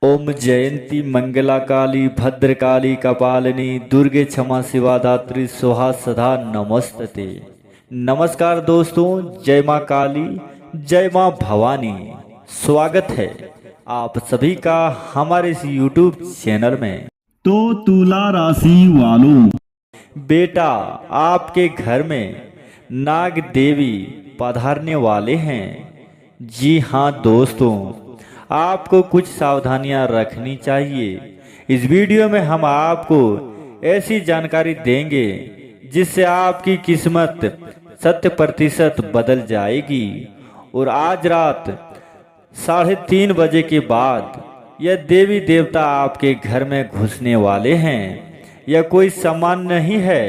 ओम जयंती मंगला काली भद्रकाली कपालिनी दुर्गे क्षमा शिवा धात्री स्वाहा सदा नमस्तते। नमस्कार दोस्तों, जय माँ काली, जय माँ भवानी। स्वागत है आप सभी का हमारे इस YouTube चैनल में। तो तुला राशि वालों, बेटा, आपके घर में नाग देवी पधारने वाले हैं। जी हाँ दोस्तों, आपको कुछ सावधानियां रखनी चाहिए। इस वीडियो में हम आपको ऐसी जानकारी देंगे जिससे आपकी किस्मत 100% बदल जाएगी। और आज रात 3:30 बजे के बाद यह देवी देवता आपके घर में घुसने वाले हैं। यह कोई सामान्य नहीं है,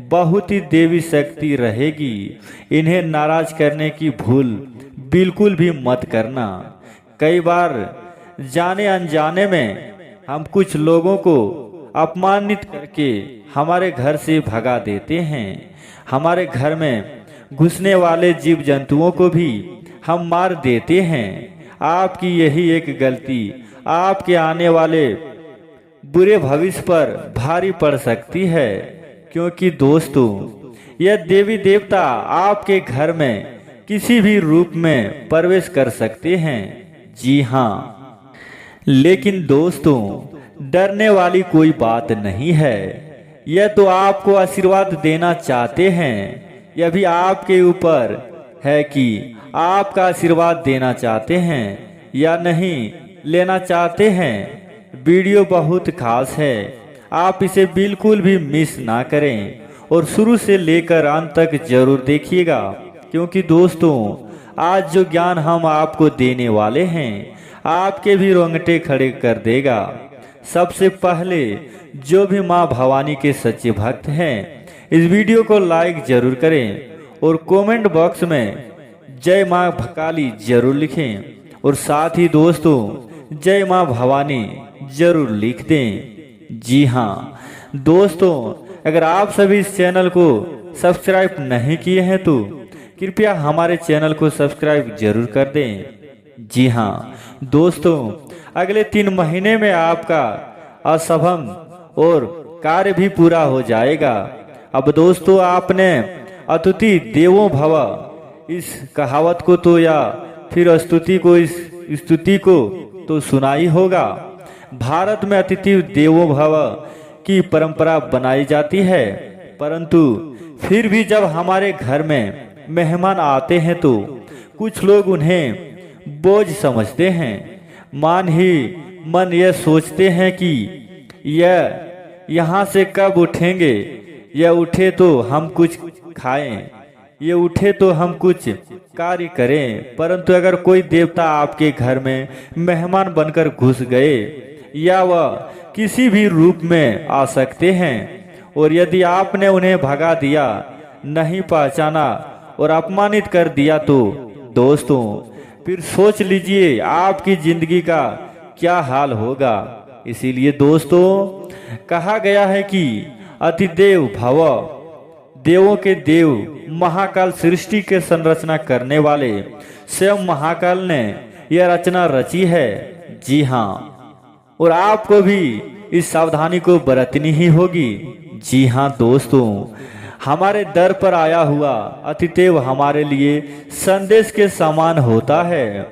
बहुत ही देवी शक्ति रहेगी। इन्हें नाराज करने की भूल बिल्कुल भी मत करना। कई बार जाने अनजाने में हम कुछ लोगों को अपमानित करके हमारे घर से भगा देते हैं। हमारे घर में घुसने वाले जीव जंतुओं को भी हम मार देते हैं। आपकी यही एक गलती आपके आने वाले बुरे भविष्य पर भारी पड़ सकती है, क्योंकि दोस्तों यह देवी देवता आपके घर में किसी भी रूप में प्रवेश कर सकते हैं। जी हाँ, लेकिन दोस्तों डरने वाली कोई बात नहीं है। यह तो आपको आशीर्वाद देना चाहते हैं। यह भी आपके ऊपर है कि आपका आशीर्वाद देना चाहते हैं या नहीं लेना चाहते हैं। वीडियो बहुत खास है, आप इसे बिल्कुल भी मिस ना करें और शुरू से लेकर अंत तक जरूर देखिएगा, क्योंकि दोस्तों आज जो ज्ञान हम आपको देने वाले हैं आपके भी रोंगटे खड़े कर देगा। सबसे पहले जो भी माँ भवानी के सच्चे भक्त हैं इस वीडियो को लाइक जरूर करें और कमेंट बॉक्स में जय माँ काली जरूर लिखें और साथ ही दोस्तों जय माँ भवानी जरूर लिख दें। जी हाँ दोस्तों, अगर आप सभी इस चैनल को सब्सक्राइब नहीं किए हैं तो कृपया हमारे चैनल को सब्सक्राइब जरूर कर दें। जी हाँ दोस्तों, अगले 3 महीने में आपका असफल और कार्य भी पूरा हो जाएगा। अब दोस्तों आपने अतिथि देवो भव इस कहावत को तो या फिर स्तुति को तो सुना ही होगा। भारत में अतिथि देवो भव की परंपरा बनाई जाती है, परंतु फिर भी जब हमारे घर में मेहमान आते हैं तो कुछ लोग उन्हें बोझ समझते हैं। मन यह सोचते हैं कि यह यहाँ से कब उठेंगे, यह उठे तो हम कुछ खाएं, ये उठे तो हम कुछ कार्य करें। परंतु अगर कोई देवता आपके घर में मेहमान बनकर घुस गए या वह किसी भी रूप में आ सकते हैं और यदि आपने उन्हें भगा दिया, नहीं पहचाना और अपमानित कर दिया तो दोस्तों फिर सोच लीजिए आपकी जिंदगी का क्या हाल होगा। इसीलिए दोस्तों कहा गया है कि अतिदेव भव, देवों के देव महाकाल सृष्टि के संरचना करने वाले स्वयं महाकाल ने यह रचना रची है। जी हाँ, और आपको भी इस सावधानी को बरतनी ही होगी। जी हाँ दोस्तों, हमारे दर पर आया हुआ अतिदेव हमारे लिए संदेश के समान होता है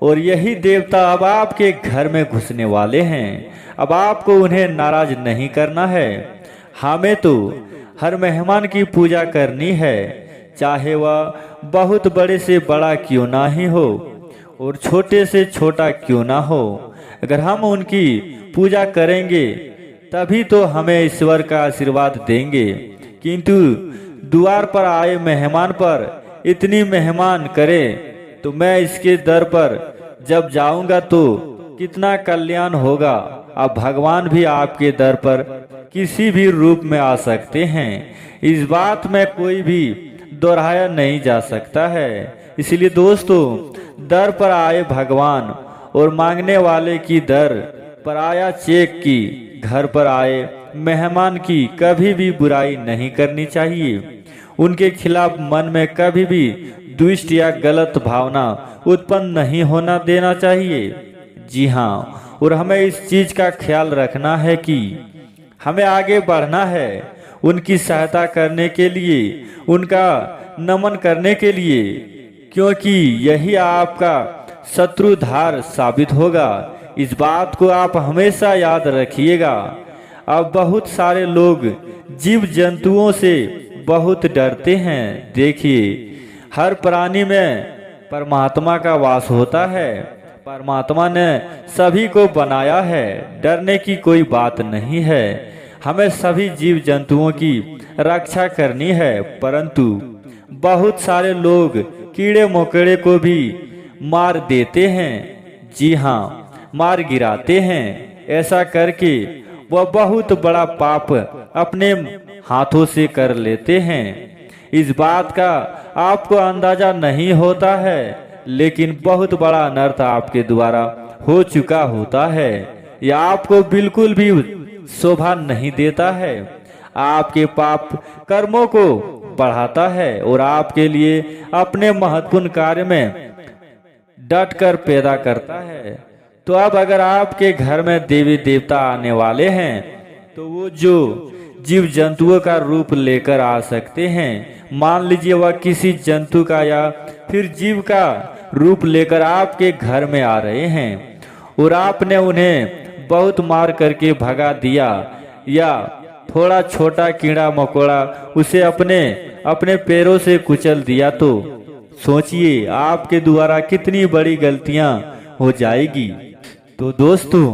और यही देवता अब आपके घर में घुसने वाले हैं। अब आपको उन्हें नाराज नहीं करना है। हमें तो हर मेहमान की पूजा करनी है, चाहे वह बहुत बड़े से बड़ा क्यों ना ही हो और छोटे से छोटा क्यों ना हो। अगर हम उनकी पूजा करेंगे तभी तो हमें ईश्वर का आशीर्वाद देंगे। किंतु द्वार पर आए मेहमान पर इतनी मेहमान करे तो मैं इसके दर पर जब जाऊंगा तो कितना कल्याण होगा। अब भगवान भी आपके दर पर किसी भी रूप में आ सकते हैं, इस बात में कोई भी दोहराया नहीं जा सकता है। इसलिए दोस्तों दर पर आए भगवान और मांगने वाले की दर पर आया चेक की घर पर आए मेहमान की कभी भी बुराई नहीं करनी चाहिए। उनके खिलाफ मन में कभी भी दुष्ट या गलत भावना उत्पन्न नहीं होना देना चाहिए। जी हाँ, और हमें इस चीज का ख्याल रखना है कि हमें आगे बढ़ना है, उनकी सहायता करने के लिए, उनका नमन करने के लिए, क्योंकि यही आपका शत्रुधार साबित होगा। इस बात को आप हमेशा याद रखिएगा। अब बहुत सारे लोग जीव जंतुओं से बहुत डरते हैं। देखिए, हर प्राणी में परमात्मा का वास होता है। परमात्मा ने सभी को बनाया है, डरने की कोई बात नहीं है। हमें सभी जीव जंतुओं की रक्षा करनी है, परंतु बहुत सारे लोग कीड़े मकोड़े को भी मार देते हैं। जी हाँ, मार गिराते हैं। ऐसा करके वह बहुत बड़ा पाप अपने हाथों से कर लेते हैं। इस बात का आपको अंदाजा नहीं होता है, लेकिन बहुत बड़ा अनर्थ आपके द्वारा हो चुका होता है। यह आपको बिल्कुल भी शोभा नहीं देता है, आपके पाप कर्मों को बढ़ाता है और आपके लिए अपने महत्वपूर्ण कार्य में डट कर पैदा करता है। तो अब अगर आपके घर में देवी देवता आने वाले हैं, तो वो जो जीव जंतुओं का रूप लेकर आ सकते हैं। मान लीजिए वह किसी जंतु का या फिर जीव का रूप लेकर आपके घर में आ रहे हैं और आपने उन्हें बहुत मार करके भगा दिया, या थोड़ा छोटा कीड़ा मकोड़ा उसे अपने पैरों से कुचल दिया, तो सोचिए आपके द्वारा कितनी बड़ी गलतियां हो जाएगी। तो दोस्तों,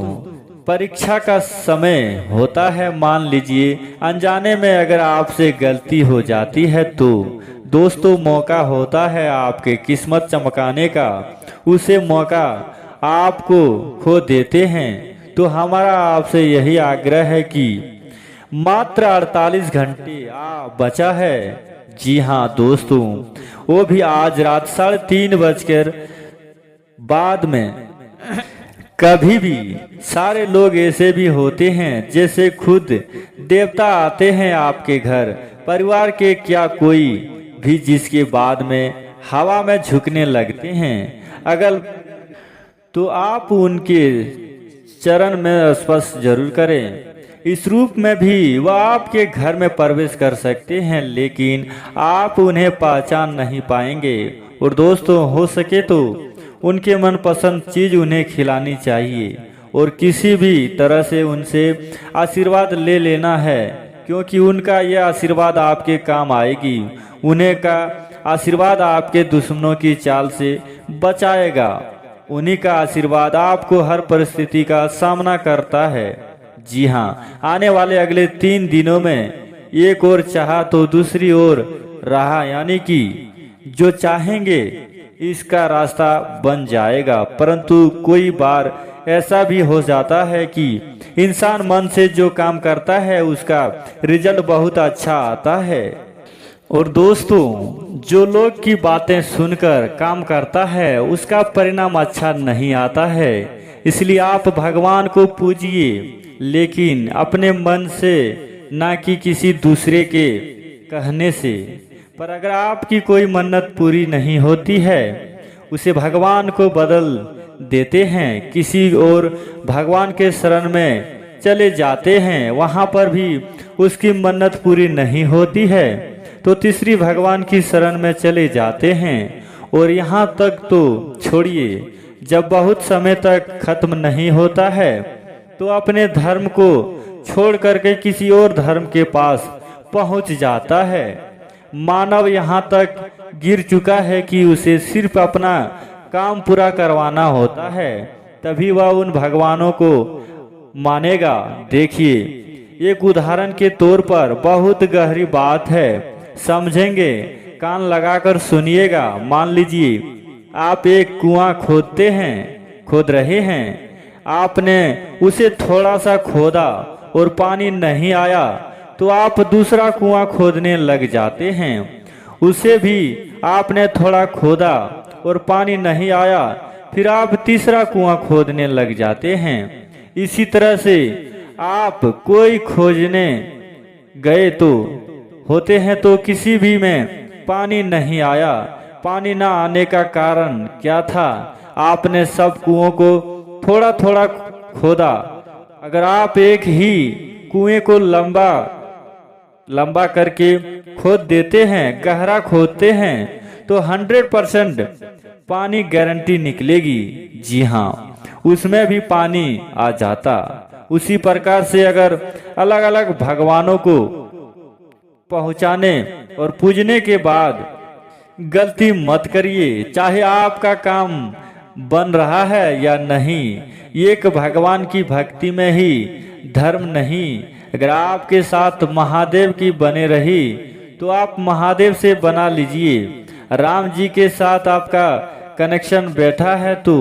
परीक्षा का समय होता है। मान लीजिए अनजाने में अगर आपसे गलती हो जाती है, तो दोस्तों मौका होता है आपके किस्मत चमकाने का। उसे मौका आपको खो देते हैं। तो हमारा आपसे यही आग्रह है कि मात्र 48 घंटे बचा है। जी हाँ दोस्तों, वो भी आज रात 3:30 बजकर बाद में। कभी भी सारे लोग ऐसे भी होते हैं जैसे खुद देवता आते हैं आपके घर, परिवार के क्या कोई भी, जिसके बाद में हवा में झुकने लगते हैं। अगर तो आप उनके चरण में स्पर्श जरूर करें। इस रूप में भी वह आपके घर में प्रवेश कर सकते हैं, लेकिन आप उन्हें पहचान नहीं पाएंगे। और दोस्तों, हो सके तो उनके मनपसंद चीज उन्हें खिलानी चाहिए और किसी भी तरह से उनसे आशीर्वाद ले लेना है, क्योंकि उनका यह आशीर्वाद आपके काम आएगी। उन्हें का आशीर्वाद आपके दुश्मनों की चाल से बचाएगा। उन्हीं का आशीर्वाद आपको हर परिस्थिति का सामना करता है। जी हाँ, आने वाले अगले 3 दिनों में एक और चाहा तो दूसरी ओर रहा, यानी कि जो चाहेंगे इसका रास्ता बन जाएगा। परंतु कोई बार ऐसा भी हो जाता है कि इंसान मन से जो काम करता है उसका रिजल्ट बहुत अच्छा आता है। और दोस्तों, जो लोग की बातें सुनकर काम करता है उसका परिणाम अच्छा नहीं आता है। इसलिए आप भगवान को पूजिए, लेकिन अपने मन से, ना कि किसी दूसरे के कहने से। पर अगर आपकी कोई मन्नत पूरी नहीं होती है, उसे भगवान को बदल देते हैं, किसी और भगवान के शरण में चले जाते हैं, वहां पर भी उसकी मन्नत पूरी नहीं होती है, तो तीसरी भगवान की शरण में चले जाते हैं। और यहाँ तक तो छोड़िए, जब बहुत समय तक खत्म नहीं होता है, तो अपने धर्म को छोड़ करके किसी और धर्म के पास पहुंच जाता है। मानव यहाँ तक गिर चुका है कि उसे सिर्फ अपना काम पूरा करवाना होता है, तभी वह उन भगवानों को मानेगा। देखिए, एक उदाहरण के तौर पर बहुत गहरी बात है, समझेंगे, कान लगाकर सुनिएगा। मान लीजिए आप एक कुआं खोद रहे हैं। आपने उसे थोड़ा सा खोदा और पानी नहीं आया, तो आप दूसरा कुआं खोदने लग जाते हैं। उसे भी आपने थोड़ा खोदा और पानी नहीं आया, फिर आप तीसरा कुआं खोदने लग जाते हैं। इसी तरह से आप कोई खोजने गए तो होते हैं, तो किसी भी में पानी नहीं आया। पानी ना आने का कारण क्या था? आपने सब कुओं को थोड़ा थोड़ा खोदा। अगर आप एक ही कुएं को लंबा करके खोद देते हैं, गहरा खोदते हैं, तो 100% पानी गारंटी निकलेगी। जी हाँ, उसमें भी पानी आ जाता। उसी प्रकार से अगर अलग अलग भगवानों को पहुंचाने और पूजने के बाद गलती मत करिए, चाहे आपका काम बन रहा है या नहीं। एक भगवान की भक्ति में ही धर्म नहीं। अगर आपके साथ महादेव की बने रही तो आप महादेव से बना लीजिए। राम जी के साथ आपका कनेक्शन बैठा है तो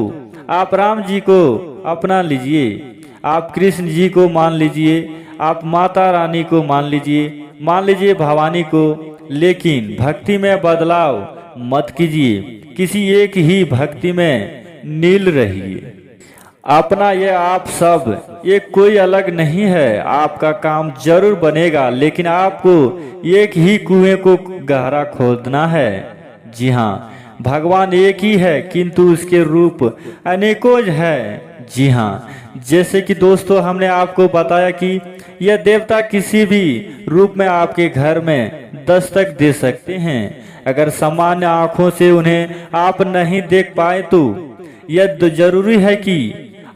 आप राम जी को अपना लीजिए। आप कृष्ण जी को मान लीजिए, आप माता रानी को मान लीजिए भवानी को, लेकिन भक्ति में बदलाव मत कीजिए। किसी एक ही भक्ति में नील रहिए। अपना ये आप सब, ये कोई अलग नहीं है। आपका काम जरूर बनेगा, लेकिन आपको एक ही कुएं को गहरा खोदना है। जी हाँ, भगवान एक ही है, किंतु उसके रूप अनेकों है। जी हाँ, जैसे कि दोस्तों हमने आपको बताया कि यह देवता किसी भी रूप में आपके घर में दस्तक दे सकते हैं। अगर सामान्य आंखों से उन्हें आप नहीं देख पाए तो यह जरूरी है कि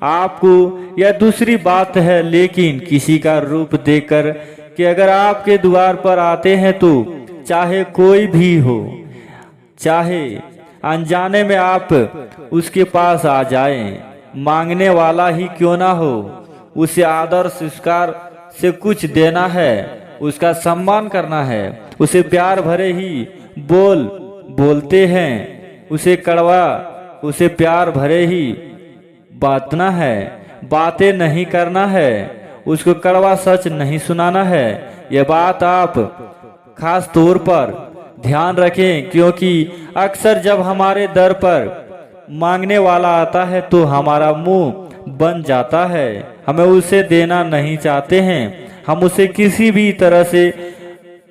आपको, यह दूसरी बात है, लेकिन किसी का रूप देखकर कि अगर आपके द्वार पर आते हैं तो चाहे कोई भी हो, चाहे अनजाने में आप उसके पास आ जाएं, मांगने वाला ही क्यों ना हो, उसे आदर संस्कार से कुछ देना है, उसका सम्मान करना है, उसे प्यार भरे ही बोलते हैं, उसे कड़वा, उसे प्यार भरे ही बांटना है, बातें नहीं करना है, उसको कड़वा सच नहीं सुनाना है। यह बात आप खास तौर पर ध्यान रखें, क्योंकि अक्सर जब हमारे दर पर मांगने वाला आता है तो हमारा मुंह बन जाता है। हमें उसे देना नहीं चाहते हैं, हम उसे किसी भी तरह से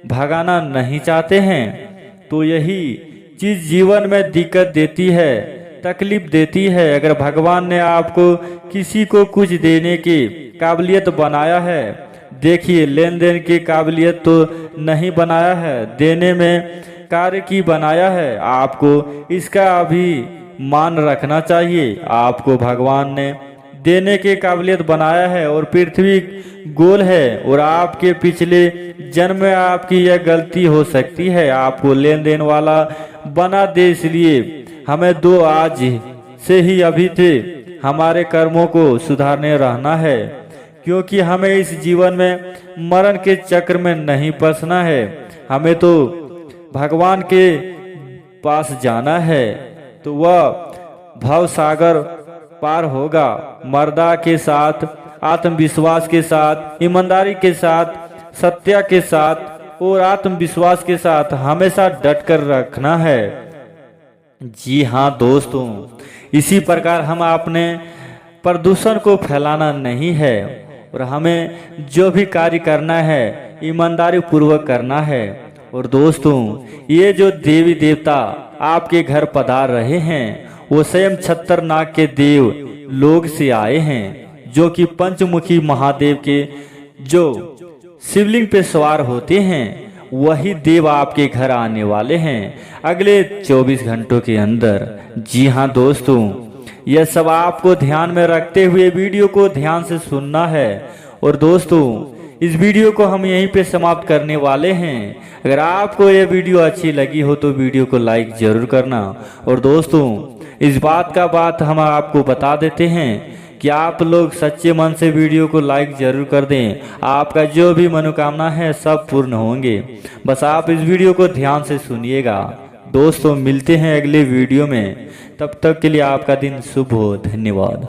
भगाना नहीं चाहते हैं। तो यही चीज जीवन में दिक्कत देती है, तकलीफ देती है। अगर भगवान ने आपको किसी को कुछ देने की काबिलियत बनाया है, देखिए लेन देन की काबिलियत तो नहीं बनाया है, देने में कार्य की बनाया है। आपको इसका अभी मान रखना चाहिए। आपको भगवान ने देने के काबिलियत बनाया है और पृथ्वी गोल है और आपके पिछले जन्म में आपकी यह गलती हो सकती है, आपको लेन देन वाला बना दे। इसलिए हमें दो आज से ही अभी थे हमारे कर्मों को सुधारने रहना है, क्योंकि हमें इस जीवन में मरण के चक्र में नहीं फंसना है। हमें तो भगवान के पास जाना है, तो वह भव सागर पार होगा। मर्दा के साथ, आत्मविश्वास के साथ, ईमानदारी के साथ, सत्य के साथ और आत्मविश्वास के साथ हमेशा डट कर रखना है। जी हाँ दोस्तों, इसी प्रकार हम अपने प्रदूषण को फैलाना नहीं है और हमें जो भी कार्य करना है ईमानदारी पूर्वक करना है। और दोस्तों, ये जो देवी देवता आपके घर पधार रहे हैं वो स्वयं छत्तरनाग के देव लोग से आए हैं, जो कि पंचमुखी महादेव के जो शिवलिंग पे सवार होते हैं वही देव आपके घर आने वाले हैं अगले 24 घंटों के अंदर। जी हाँ दोस्तों, यह सब आपको ध्यान में रखते हुए वीडियो को ध्यान से सुनना है। और दोस्तों, इस वीडियो को हम यहीं पे समाप्त करने वाले हैं। अगर आपको यह वीडियो अच्छी लगी हो तो वीडियो को लाइक जरूर करना। और दोस्तों, इस बात हम आपको बता देते हैं कि आप लोग सच्चे मन से वीडियो को लाइक जरूर कर दें। आपका जो भी मनोकामना है सब पूर्ण होंगे। बस आप इस वीडियो को ध्यान से सुनिएगा। दोस्तों, मिलते हैं अगले वीडियो में, तब तक के लिए आपका दिन शुभ हो। धन्यवाद।